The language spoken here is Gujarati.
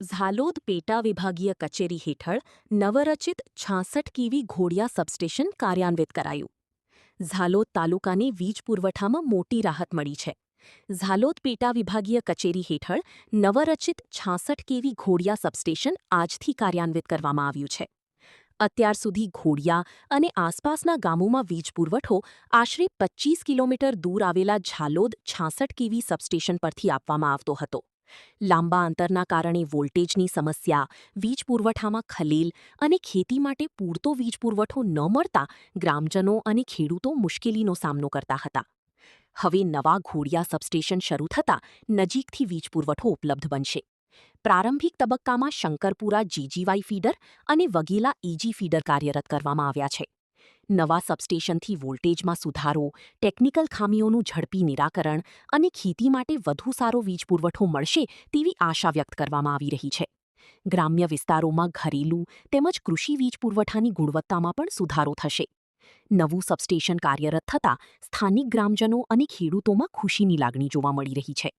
ઝાલોદ પેટા વિભાગીય કચેરી હેઠળ નવરચિત 66 કેવી ઘોડિયા સબસ્ટેશન કાર્યાન્વિત કરાયું. ઝાલોદ તાલુકાને વીજ પુરવઠામાં મોટી રાહત મળી છે. ઝાલોદ પેટા વિભાગીય કચેરી હેઠળ નવરચિત 66 કેવી ઘોડિયા સબસ્ટેશન આજથી કાર્યાન્વિત કરવામાં આવ્યું છે. અત્યાર સુધી ઘોડિયા અને આસપાસના ગામોમાં વીજ પુરવઠો આશરે 25 કિલોમીટર દૂર આવેલા ઝાલોદ 66 કેવી સબસ્ટેશન પરથી આપવામાં આવતો હતો. લાંબા અંતરના કારણે વોલ્ટેજની સમસ્યા, વીજ પુરવઠામાં ખલેલ અને ખેતી માટે પૂરતો વીજ પુરવઠો ન મળતા ગ્રામજનો અને ખેડૂતો મુશ્કેલીનો સામનો કરતા હતા. હવે નવા ઘોડિયા સબસ્ટેશન શરૂ થતાં નજીકથી વીજ પુરવઠો ઉપલબ્ધ બનશે. પ્રારંભિક તબક્કામાં શંકરપુરા જીજીવાય ફીડર અને વઘેલા ઇજી ફીડર કાર્યરત કરવામાં આવ્યા છે. નવા સબસ્ટેશનથી વોલ્ટેજમાં સુધારો, ટેકનિકલ ખામીઓનું ઝડપી નિરાકરણ અને ખેતી માટે વધુ સારો વીજ પુરવઠો મળશે તેવી આશા વ્યક્ત કરવામાં આવી રહી છે. ગ્રામ્ય વિસ્તારોમાં ઘરેલું તેમજ કૃષિ વીજ પુરવઠાની ગુણવત્તામાં પણ સુધારો થશે. નવું સબસ્ટેશન કાર્યરત થતાં સ્થાનિક ગ્રામજનો અને ખેડૂતોમાં ખુશીની લાગણી જોવા મળી રહી છે.